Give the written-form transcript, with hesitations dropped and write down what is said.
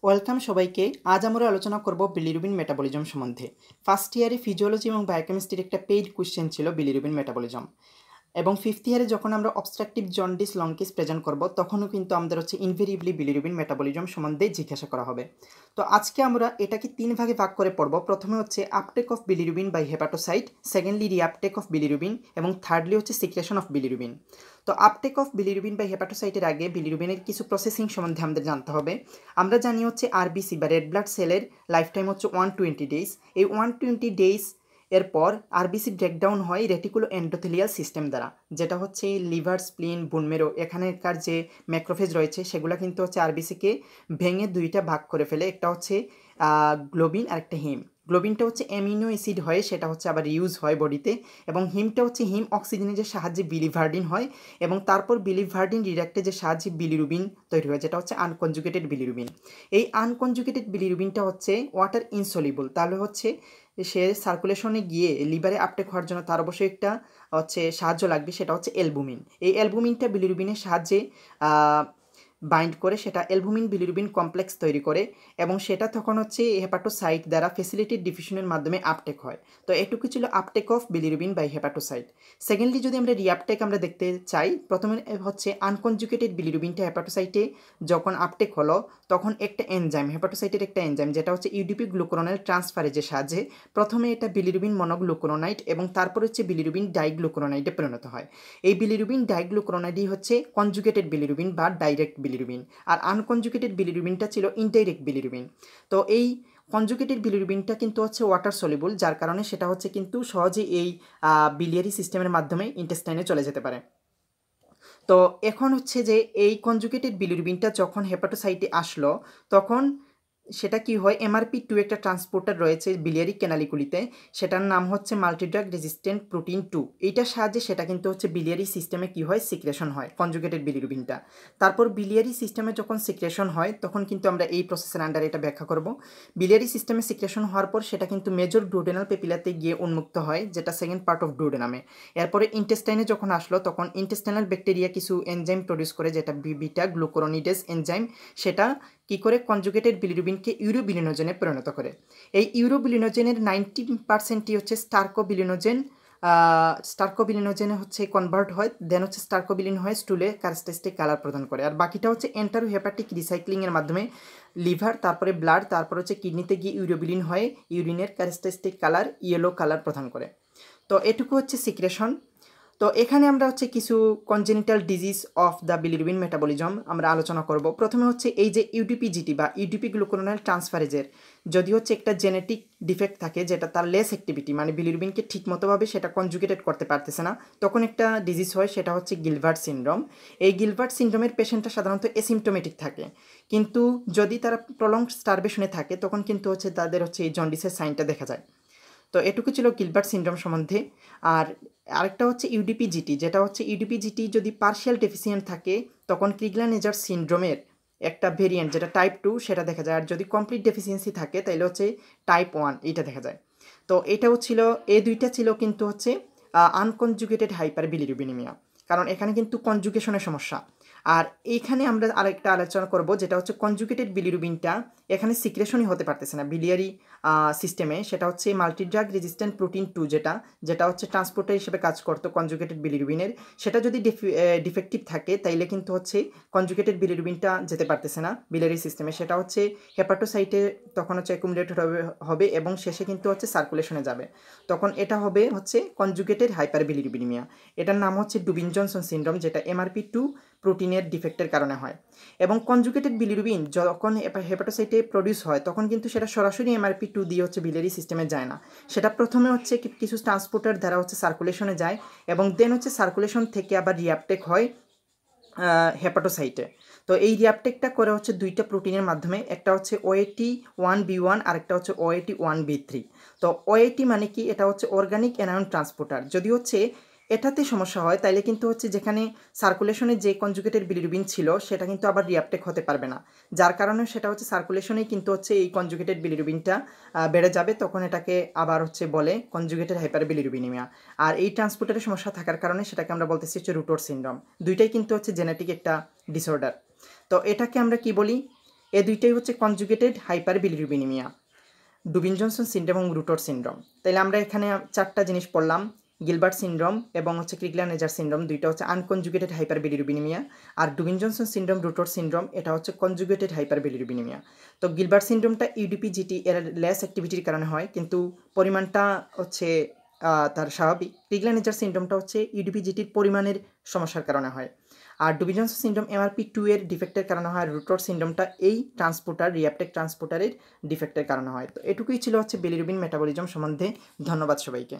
Welcome সবাইকে। আজ আমরা আলোচনা করব বিলিরুবিন মেটাবলিজম সম্বন্ধে। ফার্স্ট ইয়ারে ফিজিওলজি এবং বায়োকেমিস্ট্রির একটা পেইড কোশ্চেন ছিল বিলিরুবিন মেটাবলিজম, এবং ফিফথ ইয়ারে যখন আমরা অবস্ট্রাকটিভ জন্ডিস লংকিস প্রেজেন্ট করব তখনও কিন্তু আমাদের ইনভেরিয়েবলি বিলিরুবিন মেটাবলিজম সম্বন্ধে জিজ্ঞাসা করা হবে। তো আজকে আমরা এটাকে তিন ভাগে ভাগ করে পড়ব। প্রথমে uptake of bilirubin by hepatocyte, secondly reuptake of bilirubin, এবং থার্ডলি সিক্রেশন অফ বিলিরুবিন। তো আপটেক অফ বিলিরুবিন বাই হেপাটোসাইটের আগে বিলিরুবিনের কিছু প্রসেসিং সম্বন্ধে আমাদের জানতে হবে। আমরা জানি আরবিসি বা রেড ব্লাড সেলের লাইফ টাইম 120 ডেজ। এই 120 ডেজ এরপর আরবিসি ব্রেকডাউন হয় রেটিকুলো এন্ডোথেলিয়াল সিস্টেম দ্বারা, যেটা লিভার, স্প্লিন, বোনমেরো এখানকার যে ম্যাক্রোফেজ রয়েছে সেগুলো কিন্তু আরবিসিকে ভেঙে দুইটা ভাগ করে ফেলে। একটা গ্লোবিন আর একটা হিম। গ্লোবিনটা অ্যামিনো অ্যাসিড হয়, সেটা আবার ইউজ হয় বডিতে, এবং হিমটা হিম অক্সিজেনের সাহায্যে বিলিভার্ডিন হয়, এবং তারপর বিলিভার্ডিন রিডাক্টের সাহায্যে বিলিরুবিন তৈরি হয়, যেটা আনকনজুগেটেড বিলিরুবিন। এই আনকনজুগেটেড বিলিরুবিনটা ওয়াটার ইনসলিবল, তাহলে সে সার্কুলেশনে গিয়ে লিভারে আপটেক হওয়ার জন্য তার অবশ্যই একটা সাহায্য লাগবে, সেটা অ্যালবুমিন। এই অ্যালবুমিনটা বিলিরুবিনের সাহায্যে বাইন্ড করে সেটা অ্যালবুমিন বিলিরুবিন কমপ্লেক্স তৈরি করে, এবং সেটা তখন হেপাটোসাইট দ্বারা ফেসিলিটেড ডিফিউশনের মাধ্যমে আপটেক হয়। তো এটুকু ছিল uptake of bilirubin by hepatocyte. Secondly যদি আমরা রিআপটেক আমরা দেখতে চাই, প্রথমে আনকনজুগেটেড বিলিরুবিনটা হেপাটোসাইটে যখন আপটেক হলো তখন একটা এনজাইম, হেপাটোসাইটের একটা এনজাইম যেটা ইউডিপি গ্লুকুরোনাইল ট্রান্সফারেজের সাহায্যে প্রথমে এটা বিলিরুবিন মনোগ্লুকুরোনাইট এবং তারপর বিলিরুবিন ডাইগ্লুকুরোনাইটে পরিণত হয়। এই বিলিরুবিন ডাইগ্লুকুরোনাইডই কনজুগেটেড বিলিরুবিন বা ডাইরেক্ট বিলিরুবিন, আর আনকনজুগেটেড বিলিরুবিনটা ছিল ইনডাইরেক্ট বিলিরুবিন। তো এই কনজুগেটেড বিলিরুবিনটা কিন্তু ওয়াটার সলিবল, যার কারণে সেটা কিন্তু সহজে এই বিলিয়ারি সিস্টেমের মাধ্যমে ইন্টেস্টাইনে চলে যেতে পারে। তো এখন যে এই কনজুগেটেড বিলিরুবিনটা যখন হেপাটোসাইটে আসলো তখন সেটা কি হয়, MRP2 একটা ট্রান্সপোর্টার রয়েছে বিলিয়ারি ক্যানালিকুলিতে, সেটার নাম মাল্টিড্রাগ রেজিস্ট্যান্ট প্রোটিন 2। এইটার সাহায্যে সেটা কিন্তু বিলিয়ারি সিস্টেমে কি হয়, সিক্রেশন হয় কনজুগেটেড বিলিরুবিনটা। তারপর বিলিয়ারি সিস্টেমে যখন সিক্রেশন হয় তখন কিন্তু আমরা এই প্রসেসের আন্ডারে এটা ব্যাখ্যা করব। বিলিয়ারি সিস্টেমে সিক্রেশন হওয়ার পর সেটা কিন্তু মেজর ডুওডেনাল পেপিলাতে গিয়ে উন্মুক্ত হয়, যেটা সেকেন্ড পার্ট অফ ডুওডেনামে। এরপরে ইন্টেস্টাইনে যখন আসলো তখন ইন্টেস্টাইনাল ব্যাকটেরিয়া কিছু এনজাইম প্রডিউস করে, যেটা বিটা গ্লুকুরোনিডেজ এনজাইম, সেটা কি করে কনজুগেটেড বিলিরুবিনকে ইউরোবিলিনোজেনে পরিণত করে। এই ইউরোবিলিনোজেনের 90%ই স্টার্কোবিলিনোজেন। স্টার্কোবিলিনোজেনে কনভার্ট হয়, দেন স্টার্কোবিলিন হয় স্টুলে ক্যারেক্টারিস্টিক কালার প্রদান করে, আর বাকিটা এন্টারো হেপাটিক রিসাইক্লিংয়ের মাধ্যমে লিভার, তারপরে ব্লাড, তারপর কিডনিতে গিয়ে ইউরোবিলিন হয়, ইউরিনের ক্যারেক্টারিস্টিক কালার ইয়েলো কালার প্রদান করে। তো এটুকু সিক্রেশন। তো এখানে আমরা কিছু congenital disease of the bilirubin metabolism আমরা আলোচনা করব। প্রথমে এই যে ইউডিপিজিটি বা ইউডিপি গ্লুকুরোনাইল ট্রান্সফারেজের যদি একটা জেনেটিক ডিফেক্ট থাকে, যেটা তার লেস অ্যাক্টিভিটি, মানে বিলিরুবিনকে ঠিকমতোভাবে সেটা কনজুগেটেড করতে পারতেছে না, তখন একটা ডিজিজ হয়, সেটা গিলবার্ট সিনড্রোম। এই গিলবার্ট সিনড্রোমের পেশেন্টটা সাধারণত অ্যাসিমটোমেটিক থাকে, কিন্তু যদি তারা প্রলংড স্টারভেশনে থাকে তখন কিন্তু তাদের এই জন্ডিসের সাইনটা দেখা যায়। তো এটুকু ছিল গিলবার্ট সিনড্রোম সম্বন্ধে। আর আরেকটা ইউডিপিজিটি, যেটা ইউডিপিজিটি যদি পার্শিয়াল ডেফিসিয়েন্ট থাকে তখন ক্রিগলান-এজার সিনড্রোমের একটা ভেরিয়েন্ট যেটা টাইপ 2 সেটা দেখা যায়, আর যদি কমপ্লিট ডেফিসিয়েন্সি থাকে তাহলে টাইপ 1 এইটা দেখা যায়। তো এটাও ছিল, এই দুইটা ছিল কিন্তু আনকনজুগেটেড হাইপার বিলিরুবিনিমিয়া, কারণ এখানে কিন্তু কনজুগেশনের সমস্যা। আর এইখানে আমরা আরেকটা আলোচনা করব, যেটা কনজুগেটেড বিলিরুবিনটা এখানে সিক্রেশনই হতে পারতেছে না বিলিয়ারি সিস্টেমে, সেটা মাল্টিড্রাগ রেজিস্ট্যান্ট প্রোটিন 2, যেটা ট্রান্সপোর্টার হিসেবে কাজ করতো কনজুগেটেড বিলিরুবিনের, সেটা যদি ডিফেক্টিভ থাকে তাইলে কিন্তু কনজুগেটেড বিলিরুবিনটা যেতে পারতেছে না বিলিয়ারি সিস্টেমে, সেটা হেপাটোসাইটে তখন অ্যাকুমুলেটেড হবে এবং শেষে কিন্তু সার্কুলেশনে যাবে, তখন এটা হবে কনজুগেটেড হাইপার বিলিরুবিনিমিয়া। এটার নাম ডুবিন জনসন সিনড্রোম, যেটা MRP2 প্রোটিনের ডিফেক্টের কারণে হয়। এবং কনজুগেটেড বিলিরুবিন যখন হেপাটোসাইটে প্রডিউস হয় তখন কিন্তু সেটা সরাসরি MRP2 দিয়ে বিলিয়ারি সিস্টেমে যায় না, সেটা প্রথমে কিছু ট্রান্সপোর্টার দ্বারা সার্কুলেশনে যায়, এবং দেন সার্কুলেশন থেকে আবার রিঅ্যাপটেক হয় হেপাটোসাইটে। তো এই রিঅ্যাপটেকটা করে দুইটা প্রোটিনের মাধ্যমে, একটা OAT1B1 আর একটা OAT1B3। তো OAT মানে কি, এটা অর্গানিক অ্যানায়ন ট্রান্সপোর্টার। যদি এটাতে সমস্যা হয় তাইলে কিন্তু যেখানে সার্কুলেশনে যে কনজুগেটেড বিলিরুবিন ছিল সেটা কিন্তু আবার রিঅ্যাপটেক হতে পারবে না, যার কারণে সেটা সার্কুলেশনেই কিন্তু এই কনজুগেটেড বিলিরুবিনটা বেড়ে যাবে, তখন এটাকে আবার বলে কনজুগেটেড হাইপার বিলিরুবিনিমিয়া। আর এই ট্রান্সপোর্টারের সমস্যা থাকার কারণে সেটাকে আমরা বলতেছি রুটোর সিনড্রোম। দুইটাই কিন্তু জেনেটিক একটা ডিসঅর্ডার। তো এটাকে আমরা কি বলি, এই দুইটাই হচ্ছে conjugated hyper bilirubinemia, Dubin Johnson syndrome এবং রুটর সিনড্রোম। তাইলে আমরা এখানে 4টা জিনিস পড়লাম, গিলবার্ট সিনড্রোম এবং হচ্ছে ক্রিগলার-নেজার সিনড্রোম, দুইটা হচ্ছে আনকনজুগেটেড হাইপার বিলিরুবিনিমিয়া, আর ডুবিন জনসন সিনড্রোম, রুটর সিনড্রোম এটা হচ্ছে কনজুগেটেড হাইপার বিলিরুবিনিমিয়া। তো গিলবার্ট সিনড্রোমটা ইউডিপি-জিটি এর লেস অ্যাক্টিভিটির কারণে হয়, কিন্তু পরিমাণটা হচ্ছে তার স্বাভাবিক। ক্রিগলার-নেজার সিনড্রোমটা হচ্ছে ইউডিপি-জিটির পরিমাণের সমস্যার কারণে হয়। আর ডুবিন জনসন সিনড্রোম MRP2 এর ডিফেক্টের কারণে হয়। রুটর সিনড্রোমটা এই ট্রান্সপোর্টার রিঅ্যাপটেক ট্রান্সপোর্টারের ডিফেক্টের কারণে হয়। তো এটুকুই ছিল হচ্ছে বিলিরুবিন মেটাবলিজম সম্বন্ধে। ধন্যবাদ সবাইকে।